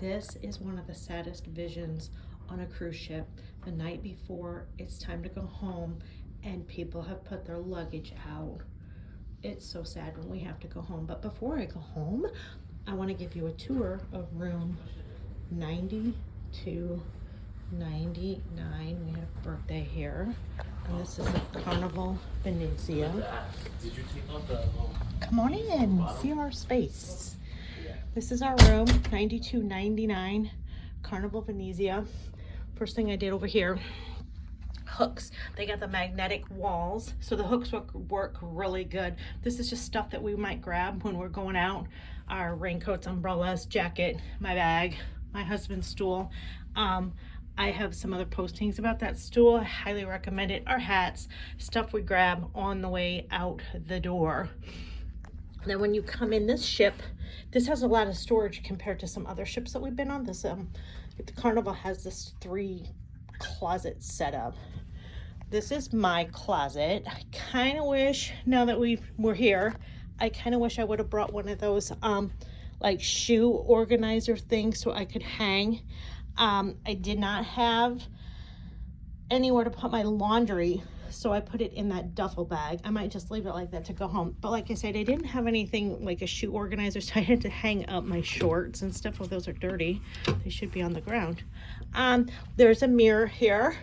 This is one of the saddest visions on a cruise ship. The night before it's time to go home and people have put their luggage out. It's so sad when we have to go home. But before I go home, I want to give you a tour of room 9299. We have a birthday here. And this is the Carnival Venezia. Did you take off the Come on in, see our space. This is our room, 9299, Carnival Venezia. First thing I did over here, hooks. They got the magnetic walls, so the hooks work really good. This is just stuff that we might grab when we're going out. Our raincoats, umbrellas, jacket, my bag, my husband's stool. I have some other postings about that stool. I highly recommend it. Our hats, stuff we grab on the way out the door. Now when you come in this ship, this has a lot of storage compared to some other ships that we've been on. This the Carnival has this 3 closet setup. This is my closet. I kind of wish, now that we're here, I kind of wish I would have brought one of those like shoe organizer things so I could hang. I did not have anywhere to put my laundry, so I put it in that duffel bag. I might just leave it like that to go home. But like I said, I didn't have anything like a shoe organizer, so I had to hang up my shorts and stuff. Well, those are dirty. They should be on the ground. There's a mirror here.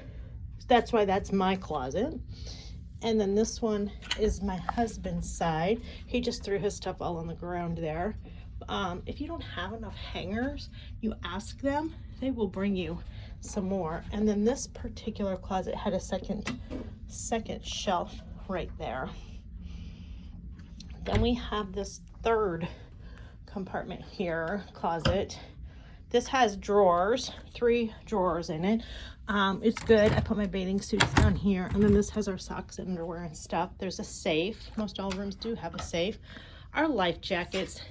That's why that's my closet. And then this one is my husband's side. He just threw his stuff all on the ground there. If you don't have enough hangers, you ask them, they will bring you some more. And then this particular closet had a second shelf right there. Then we have this third compartment here, closet. This has drawers, 3 drawers in it. It's good. I put my bathing suits down here, and then this has our socks and underwear and stuff. There's a safe. Most all rooms do have a safe. Our life jackets.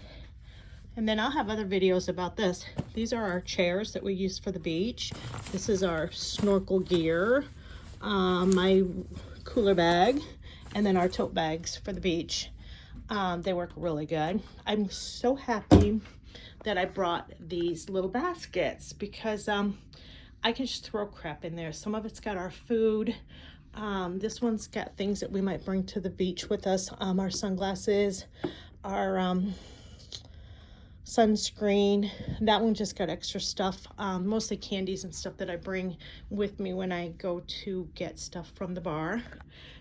And then I'll have other videos about this. These are our chairs that we use for the beach. This is our snorkel gear, my cooler bag, and then our tote bags for the beach. They work really good. I'm so happy that I brought these little baskets because I can just throw crap in there. Some of it's got our food. This one's got things that we might bring to the beach with us. Our sunglasses, our sunscreen. That one just got extra stuff, mostly candies and stuff that I bring with me when I go to get stuff from the bar.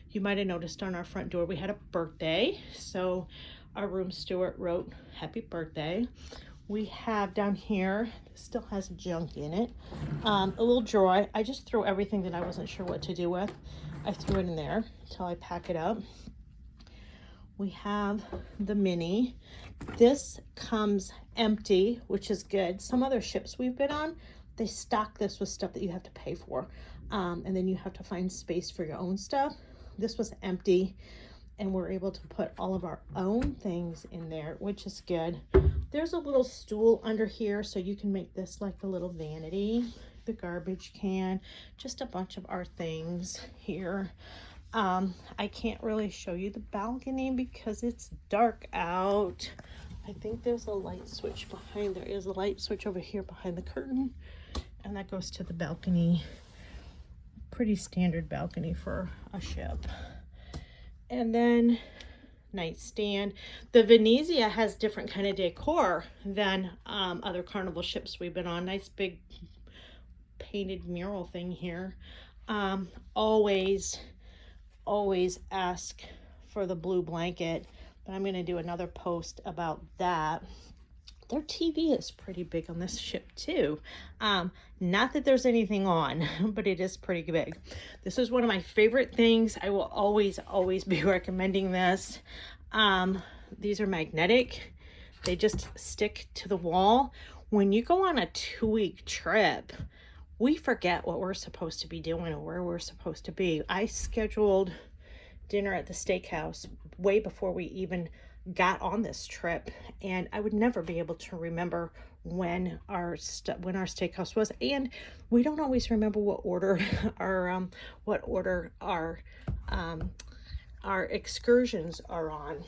You might have noticed on our front door we had a birthday, so our room steward wrote happy birthday. We have down here, this still has junk in it, a little drawer. I just threw everything that I wasn't sure what to do with. I threw it in there until I pack it up. We have the mini. This comes empty, which is good. Some other ships we've been on, they stock this with stuff that you have to pay for. And then you have to find space for your own stuff. This was empty, and we're able to put all of our own things in there, which is good. There's a little stool under here, so you can make this like a little vanity. The garbage can, just a bunch of our things here. I can't really show you the balcony because it's dark out. I think there's a light switch behind. There is a light switch over here behind the curtain, and that goes to the balcony. Pretty standard balcony for a ship. And then nightstand. The Venezia has different kind of decor than other Carnival ships we've been on. Nice big painted mural thing here. Always ask for the blue blanket, but I'm going to do another post about that. Their TV is pretty big on this ship too. Not that there's anything on, but it is pretty big. This is one of my favorite things. I will always be recommending this. These are magnetic. They just stick to the wall. When you go on a 2-week trip, we forget what we're supposed to be doing or where we're supposed to be. I scheduled dinner at the steakhouse way before we even got on this trip, and I would never be able to remember when our steakhouse was, and we don't always remember what order our excursions are on.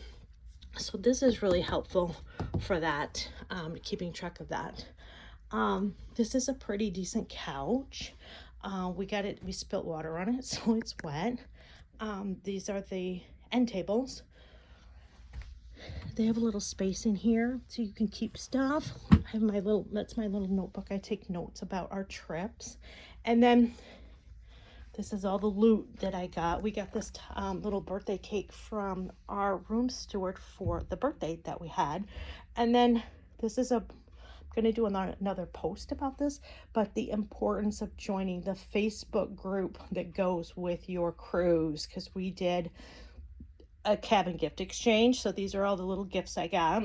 So this is really helpful for that, keeping track of that. This is a pretty decent couch. We spilt water on it, so it's wet. These are the end tables. They have a little space in here so you can keep stuff. I have that's my little notebook. I take notes about our trips. And then this is all the loot that I got. We got this little birthday cake from our room steward for the birthday that we had. And then this is I'm going to do another post about this, but the importance of joining the Facebook group that goes with your cruise, because we did a cabin gift exchange. So these are all the little gifts I got.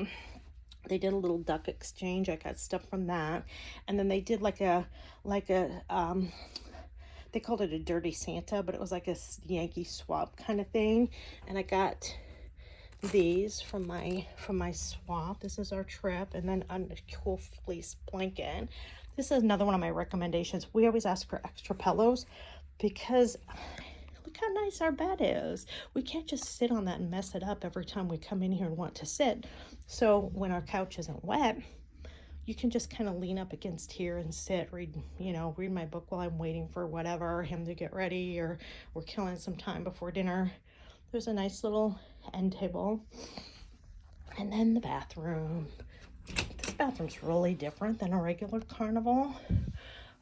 They did a little duck exchange. I got stuff from that. And then they did like a they called it a dirty Santa, but it was like a Yankee swap kind of thing. And I got these from my swap. This is our trip. And then a cool fleece blanket. This is another one of my recommendations. We always ask for extra pillows because look how nice our bed is. We can't just sit on that and mess it up every time we come in here and want to sit. So when our couch isn't wet, you can just kind of lean up against here and sit, read my book while I'm waiting for whatever, him to get ready, or we're killing some time before dinner. There's a nice little end table. And then the bathroom. This bathroom's really different than a regular Carnival.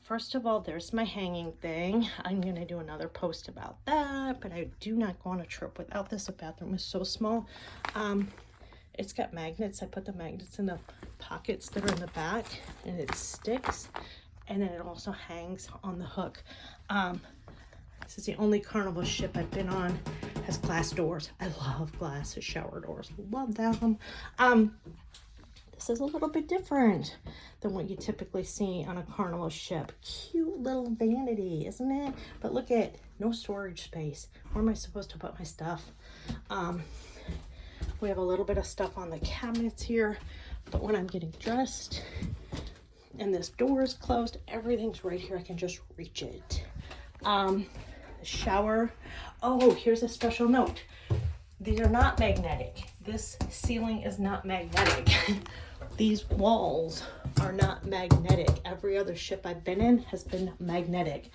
First of all, there's my hanging thing. I'm going to do another post about that, but I do not go on a trip without this. The bathroom is so small. It's got magnets. I put the magnets in the pockets that are in the back, and it sticks, and then it also hangs on the hook. This is the only Carnival ship I've been on has glass doors. I love glass shower doors. Love them. This is a little bit different than what you typically see on a Carnival ship. Cute little vanity, isn't it? But look at no storage space. Where am I supposed to put my stuff? We have a little bit of stuff on the cabinets here, but when I'm getting dressed and this door is closed, everything's right here. I can just reach it. The shower. Oh, here's a special note. These are not magnetic. This ceiling is not magnetic. These walls are not magnetic. Every other ship I've been in has been magnetic.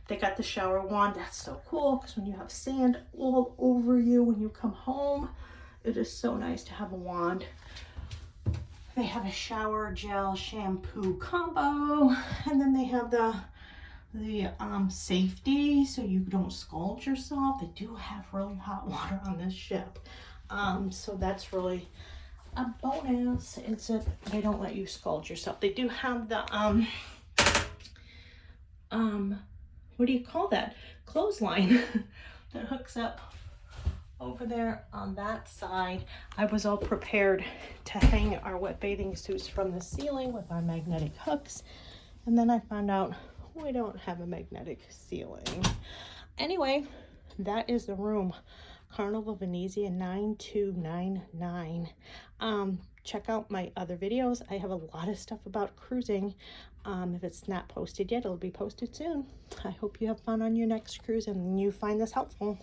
They got the shower wand. That's so cool because when you have sand all over you when you come home, it is so nice to have a wand. They have a shower gel shampoo combo, and then they have the safety so you don't scald yourself. They do have really hot water on this ship, so that's really a bonus. They don't let you scald yourself. They do have the what do you call that, clothesline that hooks up over there on that side. I was all prepared to hang our wet bathing suits from the ceiling with our magnetic hooks, and then I found out we don't have a magnetic ceiling. Anyway, that is the room. Carnival Venezia 9299. Check out my other videos. I have a lot of stuff about cruising. If it's not posted yet, it'll be posted soon. I hope you have fun on your next cruise and you find this helpful.